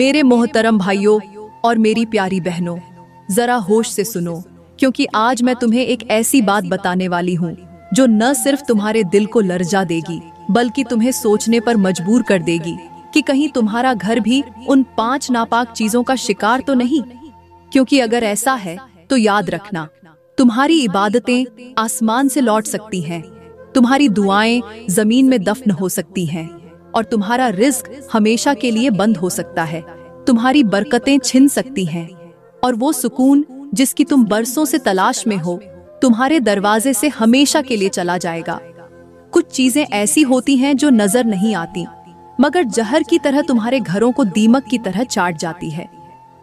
मेरे मोहतरम भाइयों और मेरी प्यारी बहनों, जरा होश से सुनो, क्योंकि आज मैं तुम्हें एक ऐसी बात बताने वाली हूँ जो न सिर्फ तुम्हारे दिल को लर्जा देगी बल्कि तुम्हें सोचने पर मजबूर कर देगी कि कहीं तुम्हारा घर भी उन 5 नापाक चीजों का शिकार तो नहीं। क्योंकि अगर ऐसा है तो याद रखना, तुम्हारी इबादतें आसमान से लौट सकती हैं, तुम्हारी दुआएं जमीन में दफन हो सकती हैं और तुम्हारा रिज्क हमेशा के लिए बंद हो सकता है। तुम्हारी बरकतें छिन सकती हैं और वो सुकून जिसकी तुम बरसों से तलाश में हो तुम्हारे दरवाजे से हमेशा के लिए चला जाएगा। कुछ चीजें ऐसी होती हैं जो नजर नहीं आती मगर जहर की तरह तुम्हारे घरों को दीमक की तरह चाट जाती है।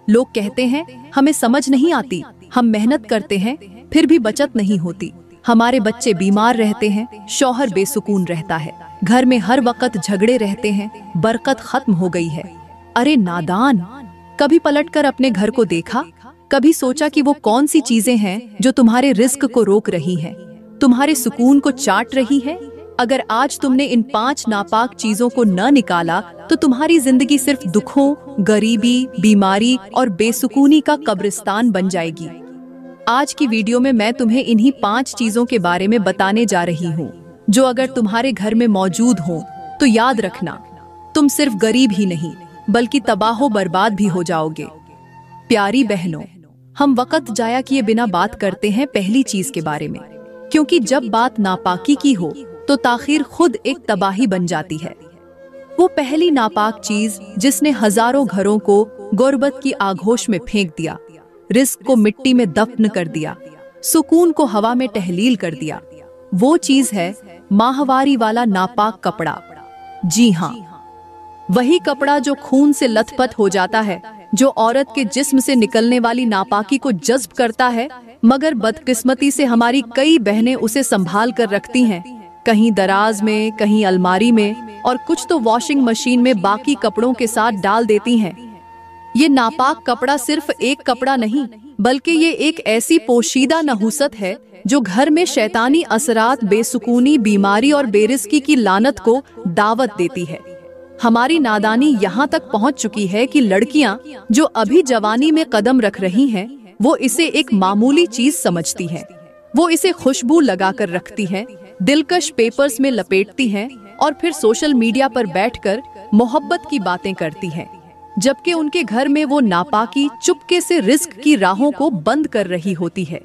लोग कहते हैं हमें समझ नहीं आती, हम मेहनत करते हैं फिर भी बचत नहीं होती, हमारे बच्चे बीमार रहते हैं, शौहर बेसुकून रहता है, घर में हर वक्त झगड़े रहते हैं, बरकत खत्म हो गई है। अरे नादान, कभी पलटकर अपने घर को देखा? कभी सोचा कि वो कौन सी चीजें हैं जो तुम्हारे रिस्क को रोक रही हैं, तुम्हारे सुकून को चाट रही है? अगर आज तुमने इन 5 नापाक चीजों को न निकाला तो तुम्हारी जिंदगी सिर्फ दुखों, गरीबी, बीमारी और बेसुकूनी का कब्रिस्तान बन जाएगी। आज की वीडियो में मैं तुम्हें इन्हीं 5 चीजों के बारे में बताने जा रही हूँ जो अगर तुम्हारे घर में मौजूद हो तो याद रखना, तुम सिर्फ गरीब ही नहीं बल्कि तबाहो बर्बाद भी हो जाओगे। प्यारी बहनों, हम वक्त जाया किए बिना बात करते हैं पहली चीज के बारे में, क्योंकि जब बात नापाकी की हो तो ताखीर खुद एक तबाही बन जाती है। वो पहली नापाक चीज जिसने हजारों घरों को गुर्बत की आगोश में फेंक दिया, रिस्क को मिट्टी में दफन कर दिया, सुकून को हवा में तहलील कर दिया, वो चीज है माहवारी वाला नापाक कपड़ा। जी हाँ, वही कपड़ा जो खून से लथपथ हो जाता है, जो औरत के जिस्म से निकलने वाली नापाकी को जज्ब करता है, मगर बदकिस्मती से हमारी कई बहनें उसे संभाल कर रखती हैं, कहीं दराज में, कहीं अलमारी में और कुछ तो वॉशिंग मशीन में बाकी कपड़ों के साथ डाल देती हैं। ये नापाक कपड़ा सिर्फ एक कपड़ा नहीं बल्कि ये एक ऐसी पोशीदा नहुसत है जो घर में शैतानी असरात, बेसुकूनी, बीमारी और बेरिस्की की लानत को दावत देती है। हमारी नादानी यहाँ तक पहुँच चुकी है कि लड़कियाँ जो अभी जवानी में कदम रख रही हैं, वो इसे एक मामूली चीज समझती हैं। वो इसे खुशबू लगाकर रखती हैं, दिलकश पेपर्स में लपेटती हैं और फिर सोशल मीडिया पर बैठकर मोहब्बत की बातें करती हैं, जबकि उनके घर में वो नापाकी चुपके से रिस्क की राहों को बंद कर रही होती है।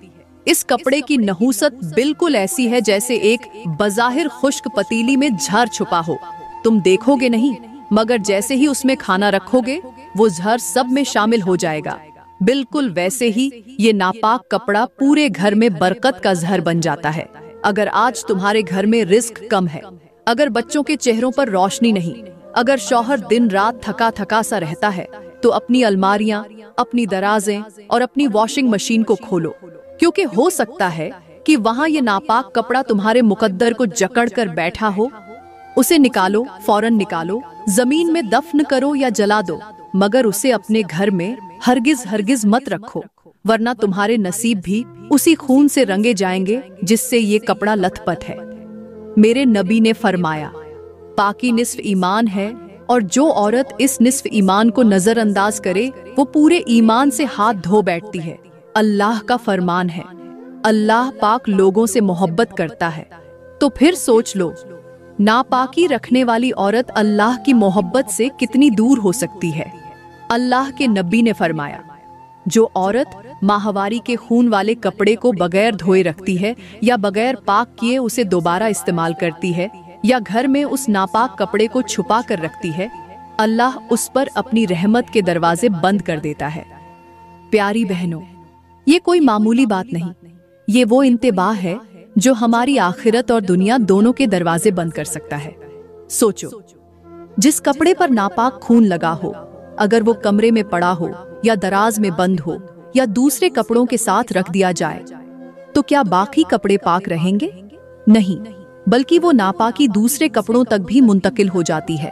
इस कपड़े की नहुसत बिल्कुल ऐसी है जैसे एक बज़ाहिर खुश्क पतीली में झर छुपा हो। तुम देखोगे नहीं, मगर जैसे ही उसमें खाना रखोगे वो झर सब में शामिल हो जाएगा। बिल्कुल वैसे ही ये नापाक कपड़ा पूरे घर में बरकत का जहर बन जाता है। अगर आज तुम्हारे घर में रिस्क कम है, अगर बच्चों के चेहरों पर रोशनी नहीं, अगर शौहर दिन रात थका थका सा रहता है, तो अपनी अलमारियां, अपनी दराजें और अपनी वॉशिंग मशीन को खोलो, क्योंकि हो सकता है कि वहां ये नापाक कपड़ा तुम्हारे मुकद्दर को जकड़ कर बैठा हो। उसे निकालो, फौरन निकालो, जमीन में दफन करो या जला दो, मगर उसे अपने घर में हरगिज हरगिज मत रखो, वरना तुम्हारे नसीब भी उसी खून से रंगे जाएंगे जिससे ये कपड़ा लथपथ है। मेरे नबी ने फरमाया, पाकी निस्फ ईमान है और जो औरत इस निस्फ ईमान को नजरअंदाज करे वो पूरे ईमान से हाथ धो बैठती है। अल्लाह का फरमान है, अल्लाह पाक लोगों से मोहब्बत करता है। तो फिर सोच लो, नापाकी रखने वाली औरत अल्लाह की मोहब्बत से कितनी दूर हो सकती है। अल्लाह के नबी ने फरमाया, जो औरत माहवारी के खून वाले कपड़े को बगैर धोए रखती है या बगैर पाक किए उसे दोबारा इस्तेमाल करती है या घर में उस नापाक कपड़े को छुपा कर रखती है, अल्लाह उस पर अपनी रहमत के दरवाजे बंद कर देता है। प्यारी बहनों, ये कोई मामूली बात नहीं, ये वो इंतबाह है जो हमारी आखिरत और दुनिया दोनों के दरवाजे बंद कर सकता है। सोचो, जिस कपड़े पर नापाक खून लगा हो, अगर वो कमरे में पड़ा हो या दराज में बंद हो या दूसरे कपड़ों के साथ रख दिया जाए, तो क्या बाकी कपड़े पाक रहेंगे? नहीं, बल्कि वो नापाकी दूसरे कपड़ों तक भी मुंतकिल हो जाती है।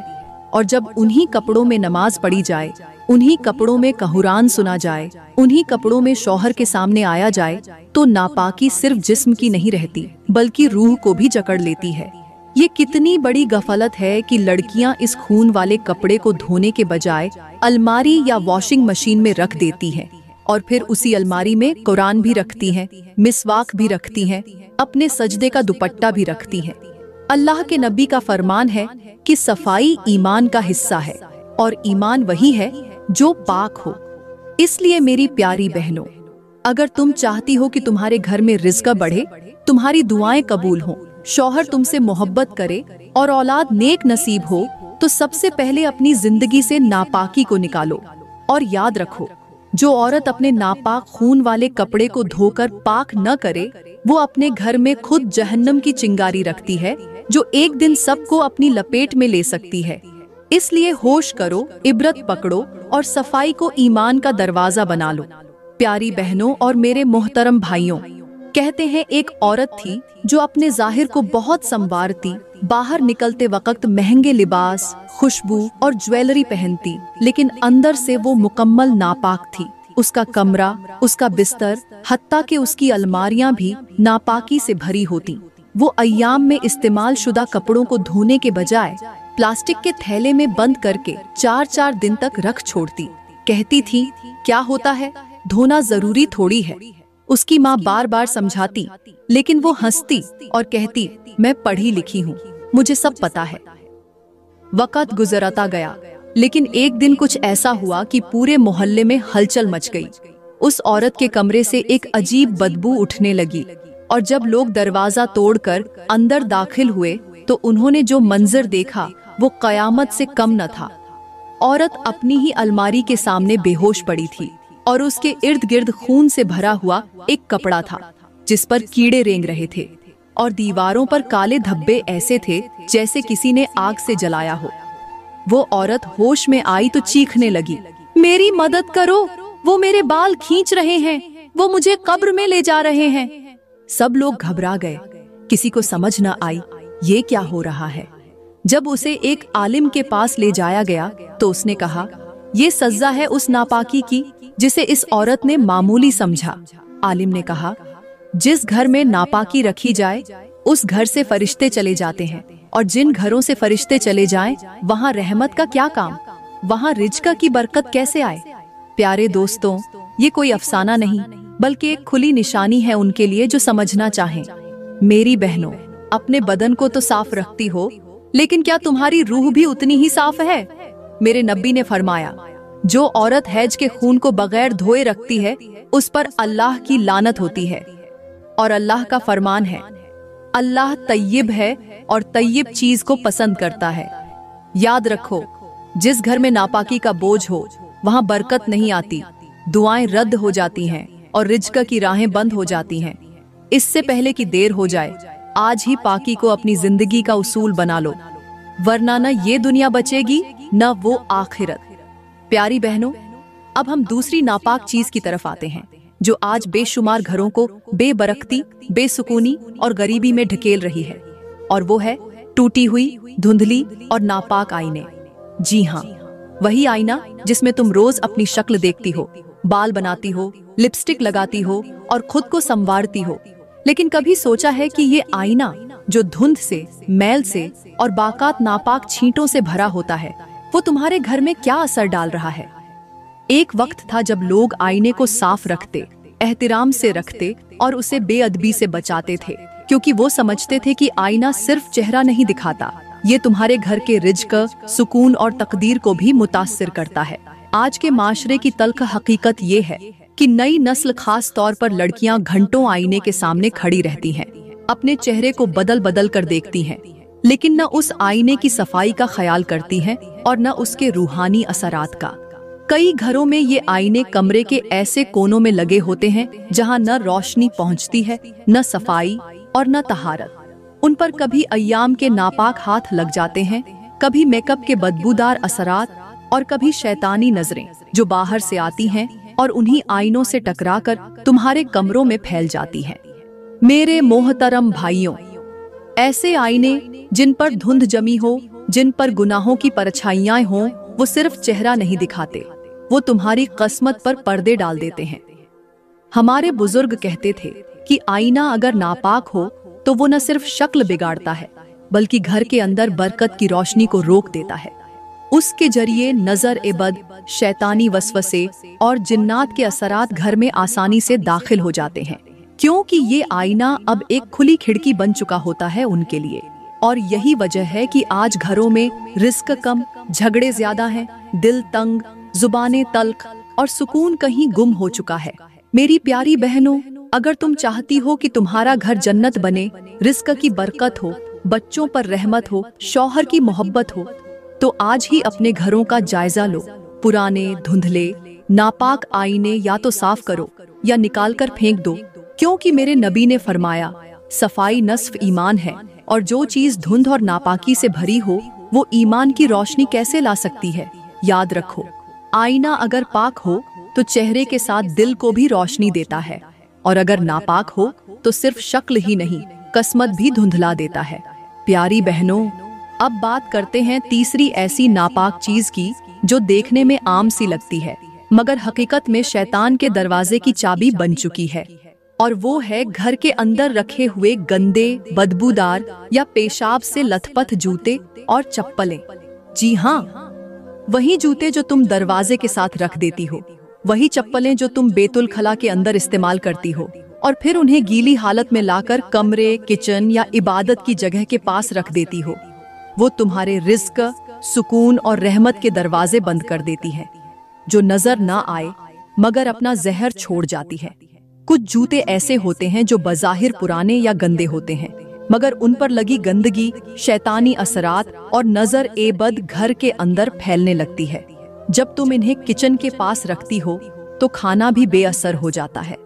और जब उन्हीं कपड़ों में नमाज पढ़ी जाए, उन्हीं कपड़ों में कुरान सुना जाए, उन्हीं कपड़ों में शौहर के सामने आया जाए, तो नापाकी सिर्फ जिस्म की नहीं रहती बल्कि रूह को भी जकड़ लेती है। ये कितनी बड़ी गफलत है कि लड़कियां इस खून वाले कपड़े को धोने के बजाय अलमारी या वॉशिंग मशीन में रख देती हैं और फिर उसी अलमारी में कुरान भी रखती हैं, मिसवाक भी रखती हैं, अपने सजदे का दुपट्टा भी रखती हैं। अल्लाह के नबी का फरमान है कि सफाई ईमान का हिस्सा है और ईमान वही है जो पाक हो। इसलिए मेरी प्यारी बहनों, अगर तुम चाहती हो कि तुम्हारे घर में रिज़्क बढ़े, तुम्हारी दुआएं कबूल हों, शौहर तुमसे मोहब्बत करे और औलाद नेक नसीब हो, तो सबसे पहले अपनी जिंदगी से नापाकी को निकालो। और याद रखो, जो औरत अपने नापाक खून वाले कपड़े को धोकर पाक न करे, वो अपने घर में खुद जहन्नम की चिंगारी रखती है, जो एक दिन सबको अपनी लपेट में ले सकती है। इसलिए होश करो, इबरत पकड़ो और सफाई को ईमान का दरवाजा बना लो। प्यारी बहनों और मेरे मोहतरम भाइयों, कहते हैं एक औरत थी जो अपने जाहिर को बहुत संवारती, बाहर निकलते वक्त महंगे लिबास, खुशबू और ज्वेलरी पहनती, लेकिन अंदर से वो मुकम्मल नापाक थी। उसका कमरा, उसका बिस्तर, हत्ता कि उसकी अलमारियां भी नापाकी से भरी होती। वो अय्याम में इस्तेमाल शुदा कपड़ों को धोने के बजाय प्लास्टिक के थैले में बंद करके 4-4 दिन तक रख छोड़ती। कहती थी, क्या होता है, धोना जरूरी थोड़ी है। उसकी माँ बार बार समझाती, लेकिन वो हंसती और कहती, मैं पढ़ी लिखी हूँ, मुझे सब पता है। वक़्त गुजरता गया, लेकिन एक दिन कुछ ऐसा हुआ कि पूरे मोहल्ले में हलचल मच गई। उस औरत के कमरे से एक अजीब बदबू उठने लगी और जब लोग दरवाजा तोड़कर अंदर दाखिल हुए तो उन्होंने जो मंजर देखा वो कयामत से कम न था। औरत अपनी ही अलमारी के सामने बेहोश पड़ी थी और उसके इर्द गिर्द खून से भरा हुआ एक कपड़ा था जिस पर कीड़े रेंग रहे थे और दीवारों पर काले धब्बे ऐसे थे जैसे किसी ने आग से जलाया हो। वो औरत होश में आई तो चीखने लगी, मेरी मदद करो, वो मेरे बाल खींच रहे हैं, वो मुझे कब्र में ले जा रहे हैं। सब लोग घबरा गए, किसी को समझ न आई ये क्या हो रहा है। जब उसे एक आलिम के पास ले जाया गया तो उसने कहा, ये सज़ा है उस नापाकी की जिसे इस औरत ने मामूली समझा। आलिम ने कहा, जिस घर में नापाकी रखी जाए उस घर से फरिश्ते चले जाते हैं और जिन घरों से फरिश्ते चले जाएं, वहाँ रहमत का क्या काम, वहाँ रिज़्क की बरकत कैसे आए। प्यारे दोस्तों, ये कोई अफसाना नहीं बल्कि एक खुली निशानी है उनके लिए जो समझना चाहें। मेरी बहनों, अपने बदन को तो साफ रखती हो, लेकिन क्या तुम्हारी रूह भी उतनी ही साफ है? मेरे नबी ने फरमाया, जो औरत हैज के खून को बगैर धोए रखती है उस पर अल्लाह की लानत होती है। और अल्लाह का फरमान है, अल्लाह तय्यब है और तय्यब चीज को पसंद करता है। याद रखो, जिस घर में नापाकी का बोझ हो वहाँ बरकत नहीं आती, दुआएं रद्द हो जाती हैं और रिज़्क की राहें बंद हो जाती हैं। इससे पहले कि देर हो जाए, आज ही पाकी को अपनी जिंदगी का उसूल बना लो, वरना न ये दुनिया बचेगी न वो आखिरत। प्यारी बहनों, अब हम दूसरी नापाक चीज की तरफ आते हैं जो आज बेशुमार घरों को बेबरकती, बेसुकूनी और गरीबी में ढकेल रही है, और वो है टूटी हुई, धुंधली और नापाक आईने। जी हाँ, वही आईना जिसमें तुम रोज अपनी शक्ल देखती हो, बाल बनाती हो, लिपस्टिक लगाती हो और खुद को संवारती हो, लेकिन कभी सोचा है कि ये आईना जो धुंध से, मैल से और बाकात नापाक छींटों से भरा होता है, वो तुम्हारे घर में क्या असर डाल रहा है? एक वक्त था जब लोग आईने को साफ रखते, एहतिराम से रखते और उसे बेअदबी से बचाते थे, क्योंकि वो समझते थे कि आईना सिर्फ चेहरा नहीं दिखाता, ये तुम्हारे घर के रिज़्क, सुकून और तकदीर को भी मुतासिर करता है। आज के माशरे की तल्ख हकीकत ये है कि नई नस्ल, खास तौर पर लड़कियां, घंटों आईने के सामने खड़ी रहती हैं, अपने चेहरे को बदल बदल कर देखती हैं, लेकिन न उस आईने की सफाई का ख्याल करती हैं और न उसके रूहानी असरात का। कई घरों में ये आईने कमरे के ऐसे कोनों में लगे होते हैं जहां न रोशनी पहुंचती है, न सफाई और न तहारत। उन पर कभी अय्याम के नापाक हाथ लग जाते हैं, कभी मेकअप के बदबूदार असरात और कभी शैतानी नजरें जो बाहर से आती हैं और उन्हीं आईनों से टकराकर तुम्हारे कमरों में फैल जाती हैं। मेरे मोहतरम भाइयों, ऐसे आईने जिन पर धुंध जमी हो, जिन पर गुनाहों की परछाइयां हों, वो सिर्फ चेहरा नहीं दिखाते, वो तुम्हारी किस्मत पर पर्दे डाल देते हैं। हमारे बुजुर्ग कहते थे कि आईना अगर नापाक हो तो वो न सिर्फ शक्ल बिगाड़ता है बल्कि घर के अंदर बरकत की रोशनी को रोक देता है। उसके जरिए नजर ए बद, शैतानी वसवसे और जिन्नात के असरात घर में आसानी से दाखिल हो जाते हैं, क्योंकि ये आईना अब एक खुली खिड़की बन चुका होता है उनके लिए। और यही वजह है कि आज घरों में रिस्क कम, झगड़े ज्यादा हैं, दिल तंग, जुबानें तल्ख और सुकून कहीं गुम हो चुका है। मेरी प्यारी बहनों, अगर तुम चाहती हो कि तुम्हारा घर जन्नत बने, रिस्क की बरकत हो, बच्चों पर रहमत हो, शौहर की मोहब्बत हो, तो आज ही अपने घरों का जायजा लो। पुराने, धुंधले, नापाक आईने या तो साफ करो या निकाल कर फेंक दो, क्योंकि मेरे नबी ने फरमाया, सफाई नस्फ ईमान है, और जो चीज धुंध और नापाकी से भरी हो वो ईमान की रोशनी कैसे ला सकती है। याद रखो, आईना अगर पाक हो तो चेहरे के साथ दिल को भी रोशनी देता है, और अगर नापाक हो तो सिर्फ शक्ल ही नहीं, किस्मत भी धुंधला देता है। प्यारी बहनों, अब बात करते हैं तीसरी ऐसी नापाक चीज की जो देखने में आम सी लगती है, मगर हकीकत में शैतान के दरवाजे की चाबी बन चुकी है। और वो है घर के अंदर रखे हुए गंदे, बदबूदार या पेशाब से लथपथ जूते और चप्पलें। जी हाँ, वही जूते जो तुम दरवाजे के साथ रख देती हो, वही चप्पलें जो तुम बेतुल खला के अंदर इस्तेमाल करती हो और फिर उन्हें गीली हालत में लाकर कमरे, किचन या इबादत की जगह के पास रख देती हो। वो तुम्हारे रिस्क, सुकून और रहमत के दरवाजे बंद कर देती है, जो नजर ना आए मगर अपना जहर छोड़ जाती है। कुछ जूते ऐसे होते हैं जो बज़ाहिर पुराने या गंदे होते हैं, मगर उन पर लगी गंदगी, शैतानी असरात और नजर ए बद घर के अंदर फैलने लगती है। जब तुम इन्हें किचन के पास रखती हो तो खाना भी बेअसर हो जाता है।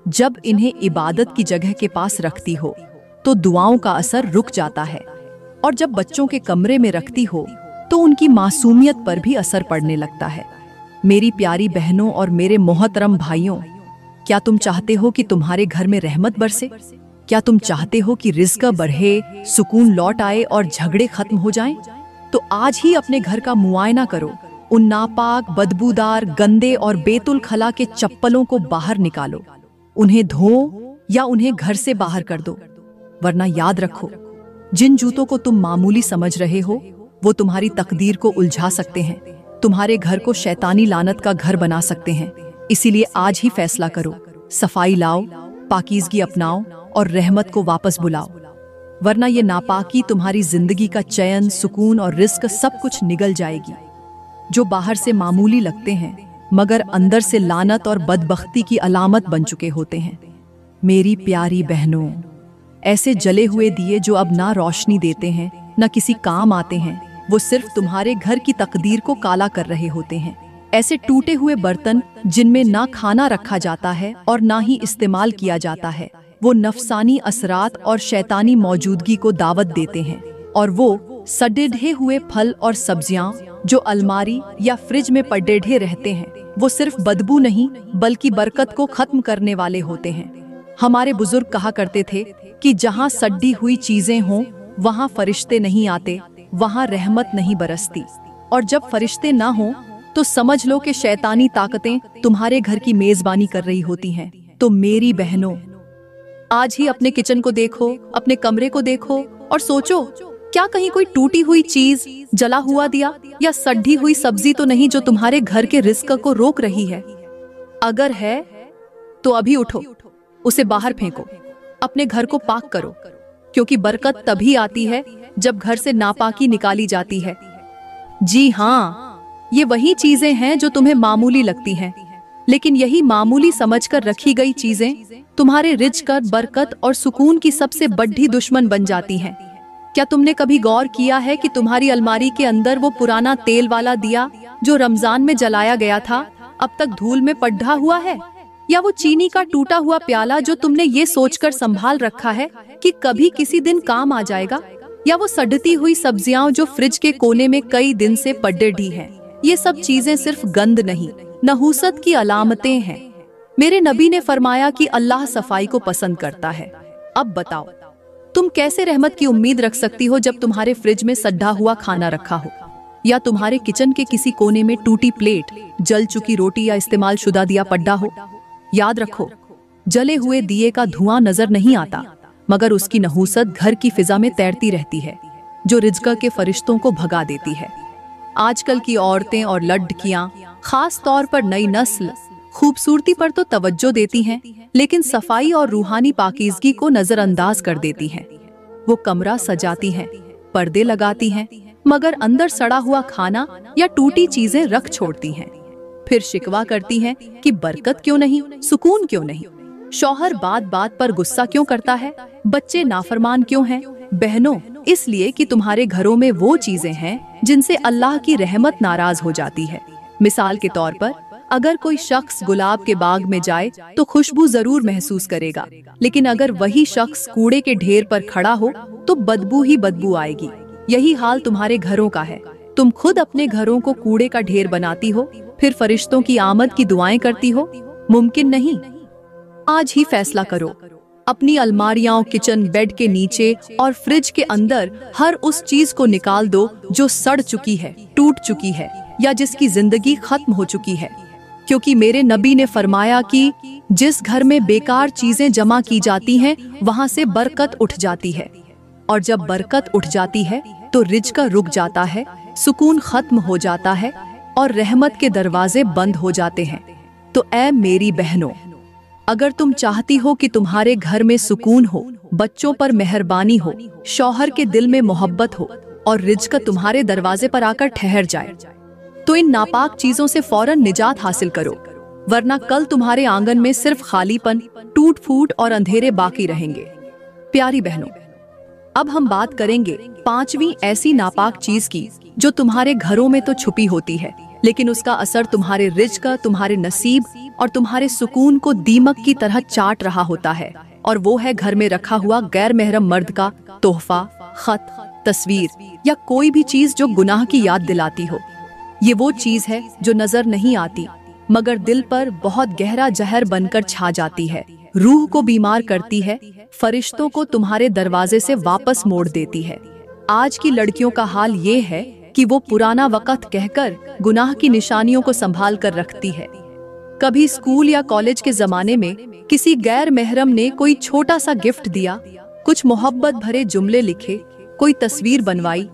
जब इन्हें इबादत की जगह के पास रखती हो तो दुआओं का असर रुक जाता है, और जब बच्चों के कमरे में रखती हो तो उनकी मासूमियत पर भी असर पड़ने लगता है। मेरी प्यारी बहनों और मेरे मोहतरम भाइयों, क्या तुम चाहते हो कि तुम्हारे घर में रहमत बरसे? क्या तुम चाहते हो कि रिज़्क बढ़े, सुकून लौट आए और झगड़े खत्म हो जाएं? तो आज ही अपने घर का मुआयना करो। उन नापाक, बदबूदार, गंदे और बेतुल खला के चप्पलों को बाहर निकालो, उन्हें धो या उन्हें घर से बाहर कर दो। वरना याद रखो, जिन जूतों को तुम मामूली समझ रहे हो वो तुम्हारी तकदीर को उलझा सकते हैं, तुम्हारे घर को शैतानी लानत का घर बना सकते हैं। इसीलिए आज ही फैसला करो, सफाई लाओ, पाकीज़गी अपनाओ और रहमत को वापस बुलाओ, वरना ये नापाकी तुम्हारी जिंदगी का चैन, सुकून और रिस्क सब कुछ निगल जाएगी। जो बाहर से मामूली लगते हैं मगर अंदर से लानत और बदबख्ती की अलामत बन चुके होते हैं। मेरी प्यारी बहनों, ऐसे जले हुए दिए जो अब ना रोशनी देते हैं ना किसी काम आते हैं, वो सिर्फ तुम्हारे घर की तकदीर को काला कर रहे होते हैं। ऐसे टूटे हुए बर्तन जिनमें ना खाना रखा जाता है और ना ही इस्तेमाल किया जाता है, वो नफसानी असरात और शैतानी मौजूदगी को दावत देते हैं। और वो सड़े हुए फल और सब्जियां जो अलमारी या फ्रिज में पड़े रहते हैं, वो सिर्फ बदबू नहीं बल्कि बरकत को खत्म करने वाले होते हैं। हमारे बुजुर्ग कहा करते थे कि जहाँ सड़ी हुई चीजें हों वहाँ फरिश्ते नहीं आते, वहाँ रहमत नहीं बरसती। और जब फरिश्ते ना हों तो समझ लो कि शैतानी ताकतें तुम्हारे घर की मेजबानी कर रही होती हैं। तो मेरी बहनों, आज ही अपने किचन को देखो, अपने कमरे को देखो और सोचो, क्या कहीं कोई टूटी हुई चीज, जला हुआ दिया या सड़ी हुई सब्जी तो नहीं जो तुम्हारे घर के रिस्क को रोक रही है? अगर है तो अभी उठो, उसे बाहर फेंको, अपने घर को पाक करो, क्योंकि बरकत तभी आती है जब घर से नापाकी निकाली जाती है। जी हाँ, ये वही चीजें हैं जो तुम्हें मामूली लगती हैं, लेकिन यही मामूली समझकर रखी गई चीजें तुम्हारे रिज़्क, बरकत और सुकून की सबसे बड़ी दुश्मन बन जाती हैं। क्या तुमने कभी गौर किया है कि तुम्हारी अलमारी के अंदर वो पुराना तेल वाला दिया जो रमजान में जलाया गया था अब तक धूल में पड्ढा हुआ है? या वो चीनी का टूटा हुआ प्याला जो तुमने ये सोचकर संभाल रखा है कि कभी किसी दिन काम आ जाएगा? या वो सड़ती हुई सब्जियां जो फ्रिज के कोने में कई दिन से पड़ी हैं? ये सब चीजें सिर्फ गंद नहीं, नहूसत की अलामतें हैं। मेरे नबी ने फरमाया कि अल्लाह सफाई को पसंद करता है। अब बताओ, तुम कैसे रहमत की उम्मीद रख सकती हो जब तुम्हारे फ्रिज में सड़ा हुआ खाना रखा हो, या तुम्हारे किचन के किसी कोने में टूटी प्लेट, जल चुकी रोटी या इस्तेमाल शुदा दिया पड्डा हो? याद रखो, जले हुए दिए का धुआं नजर नहीं आता, मगर उसकी नहूसत घर की फिजा में तैरती रहती है। जो रिज्क के फरिश्तों को भगा देती है। आजकल की औरतें और लड़कियां, खास तौर पर नई नस्ल, खूबसूरती पर तो तवज्जो देती हैं, लेकिन सफाई और रूहानी पाकीज़गी को नजरअंदाज कर देती हैं। वो कमरा सजाती हैं, पर्दे लगाती हैं, मगर अंदर सड़ा हुआ खाना या टूटी चीजें रख छोड़ती हैं। फिर शिकवा करती हैं कि बरकत क्यों नहीं, सुकून क्यों नहीं। शौहर बात बात पर गुस्सा क्यों करता है, बच्चे नाफरमान क्यों हैं। बहनों, इसलिए कि तुम्हारे घरों में वो चीजें हैं जिनसे अल्लाह की रहमत नाराज हो जाती है। मिसाल के तौर पर, अगर कोई शख्स गुलाब के बाग में जाए तो खुशबू जरूर महसूस करेगा, लेकिन अगर वही शख्स कूड़े के ढेर पर खड़ा हो तो बदबू ही बदबू आएगी। यही हाल तुम्हारे घरों का है। तुम खुद अपने घरों को कूड़े का ढेर बनाती हो, फिर फरिश्तों की आमद की दुआएं करती हो। मुमकिन नहीं। आज ही फैसला करो। अपनी अलमारियां, किचन, बेड के नीचे और फ्रिज के अंदर हर उस चीज को निकाल दो जो सड़ चुकी है, टूट चुकी है या जिसकी जिंदगी खत्म हो चुकी है। क्योंकि मेरे नबी ने फरमाया कि जिस घर में बेकार चीजें जमा की जाती हैं, वहां से बरकत उठ जाती है, और जब बरकत उठ जाती है तो रिज्क रुक जाता है, सुकून खत्म हो जाता है और रहमत के दरवाजे बंद हो जाते हैं। तो ऐ मेरी बहनों, अगर तुम चाहती हो कि तुम्हारे घर में सुकून हो, बच्चों पर मेहरबानी हो, शौहर के दिल में मोहब्बत हो और रिज्क तुम्हारे दरवाजे पर आकर ठहर जाए, तो इन नापाक चीजों से फौरन निजात हासिल करो, वरना कल तुम्हारे आंगन में सिर्फ खालीपन, टूट फूट और अंधेरे बाकी रहेंगे। प्यारी बहनों, अब हम बात करेंगे 5वीं ऐसी नापाक चीज की जो तुम्हारे घरों में तो छुपी होती है, लेकिन उसका असर तुम्हारे रिज्क, तुम्हारे नसीब और तुम्हारे सुकून को दीमक की तरह चाट रहा होता है। और वो है घर में रखा हुआ गैर महरम मर्द का तोहफा, खत, तस्वीर या कोई भी चीज जो गुनाह की याद दिलाती हो। ये वो चीज है जो नजर नहीं आती, मगर दिल पर बहुत गहरा जहर बनकर छा जाती है, रूह को बीमार करती है, फरिश्तों को तुम्हारे दरवाजे से वापस मोड़ देती है। आज की लड़कियों का हाल ये है कि वो पुराना वक्त कहकर गुनाह की निशानियों को संभाल कर रखती है। कभी स्कूल या कॉलेज के जमाने में किसी गैर महरम ने कोई छोटा सा गिफ्ट दिया, कुछ मोहब्बत भरे जुमले लिखे, कोई तस्वीर बनवाई,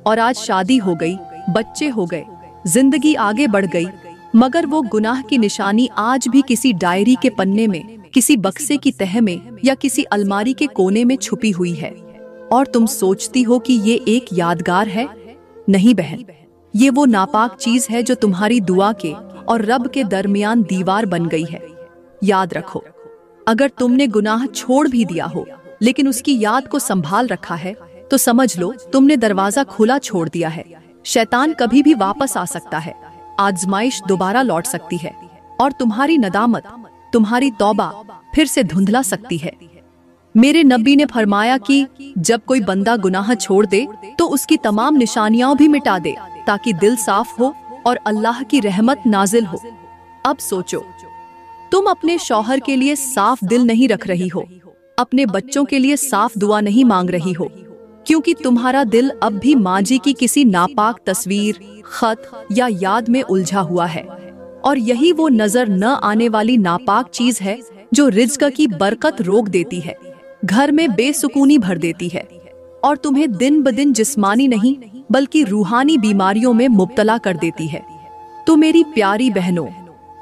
और आज शादी हो गई, बच्चे हो गए, जिंदगी आगे बढ़ गई, मगर वो गुनाह की निशानी आज भी किसी डायरी के पन्ने में, किसी बक्से की तह में या किसी अलमारी के कोने में छुपी हुई है। और तुम सोचती हो कि ये एक यादगार है। नहीं बहन, ये वो नापाक चीज है जो तुम्हारी दुआ के और रब के दरमियान दीवार बन गई है। याद रखो, अगर तुमने गुनाह छोड़ भी दिया हो लेकिन उसकी याद को संभाल रखा है, तो समझ लो तुमने दरवाजा खुला छोड़ दिया है। शैतान कभी भी वापस आ सकता है, आजमाइश दोबारा लौट सकती है और तुम्हारी नदामत, तुम्हारी तौबा फिर से धुंधला सकती है। मेरे नबी ने फरमाया कि जब कोई बंदा गुनाह छोड़ दे तो उसकी तमाम निशानियां भी मिटा दे, ताकि दिल साफ हो और अल्लाह की रहमत नाजिल हो। अब सोचो, तुम अपने शौहर के लिए साफ दिल नहीं रख रही हो, अपने बच्चों के लिए साफ दुआ नहीं मांग रही हो, क्योंकि तुम्हारा दिल अब भी माजी की किसी नापाक तस्वीर, खत या याद में उलझा हुआ है। और यही वो नजर न आने वाली नापाक चीज है जो रिज्क की बरकत रोक देती है, घर में बेसुकूनी भर देती है और तुम्हें दिन ब दिन जिस्मानी नहीं बल्कि रूहानी बीमारियों में मुब्तला कर देती है। तो मेरी प्यारी बहनों,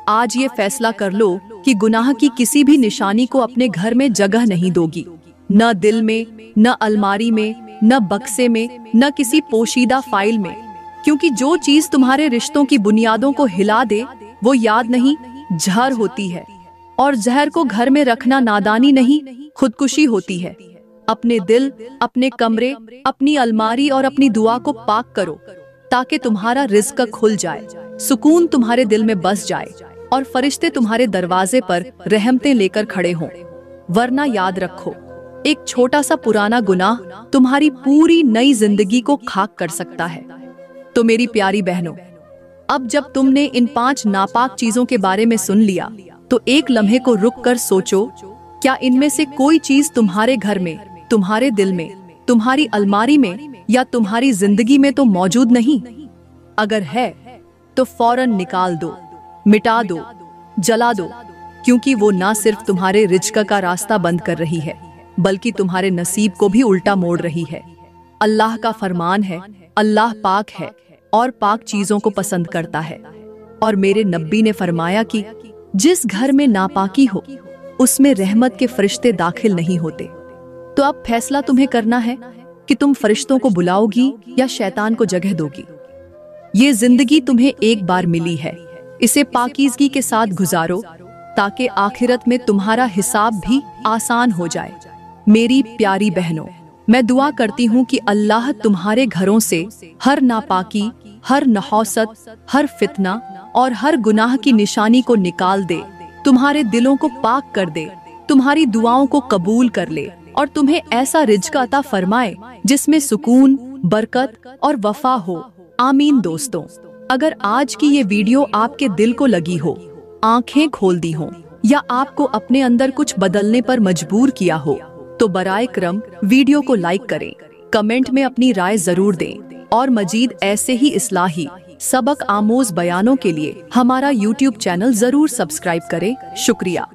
आज ये फैसला कर लो कि गुनाह की किसी भी निशानी को अपने घर में जगह नहीं दोगी, न दिल में, न अलमारी में, न बक्से में, न किसी पोशीदा फाइल में, क्योंकि जो चीज तुम्हारे रिश्तों की बुनियादों को हिला दे वो याद नहीं, जहर होती है। और जहर को घर में रखना नादानी नहीं, खुदकुशी होती है। अपने दिल, अपने कमरे, अपनी अलमारी और अपनी दुआ को पाक करो, ताकि तुम्हारा रिज्क खुल जाए, सुकून तुम्हारे दिल में बस जाए और फरिश्ते तुम्हारे दरवाजे पर रहमतें लेकर खड़े हों। वरना याद रखो, एक छोटा सा पुराना गुनाह तुम्हारी पूरी नई जिंदगी को खाक कर सकता है। तो मेरी प्यारी बहनों, अब जब तुमने इन 5 नापाक चीजों के बारे में सुन लिया, तो एक लम्हे को रुक कर सोचो, क्या इनमें से कोई चीज तुम्हारे घर में, तुम्हारे दिल में, तुम्हारी अलमारी में या तुम्हारी जिंदगी में तो मौजूद नहीं? अगर है तो फौरन निकाल दो, मिटा दो, जला दो, क्योंकि वो ना सिर्फ तुम्हारे रिज्क का रास्ता बंद कर रही है, बल्कि तुम्हारे नसीब को भी उल्टा मोड़ रही है। अल्लाह का फरमान है, अल्लाह पाक है और पाक चीजों को पसंद करता है। और मेरे नब्बी ने फरमाया कि जिस घर में नापाकी हो उसमें रहमत के फरिश्ते दाखिल नहीं होते। तो अब फैसला तुम्हें करना है कि तुम फरिश्तों को बुलाओगी या शैतान को जगह दोगी। ये जिंदगी तुम्हें एक बार मिली है, इसे पाकीज़गी के साथ गुजारो ताकि आखिरत में तुम्हारा हिसाब भी आसान हो जाए। मेरी प्यारी बहनों, मैं दुआ करती हूँ कि अल्लाह तुम्हारे घरों से हर नापाकी, हर नहौसत, हर फितना और हर गुनाह की निशानी को निकाल दे, तुम्हारे दिलों को पाक कर दे, तुम्हारी दुआओं को कबूल कर ले और तुम्हें ऐसा रिज़्क़ अता फरमाए जिसमें सुकून, बरकत और वफा हो। आमीन। दोस्तों, अगर आज की ये वीडियो आपके दिल को लगी हो, आंखें खोल दी हो या आपको अपने अंदर कुछ बदलने पर मजबूर किया हो, तो बराए करम वीडियो को लाइक करें, कमेंट में अपनी राय जरूर दें और मजीद ऐसे ही इस्लाही सबक आमोज बयानों के लिए हमारा YouTube चैनल जरूर सब्सक्राइब करें। शुक्रिया।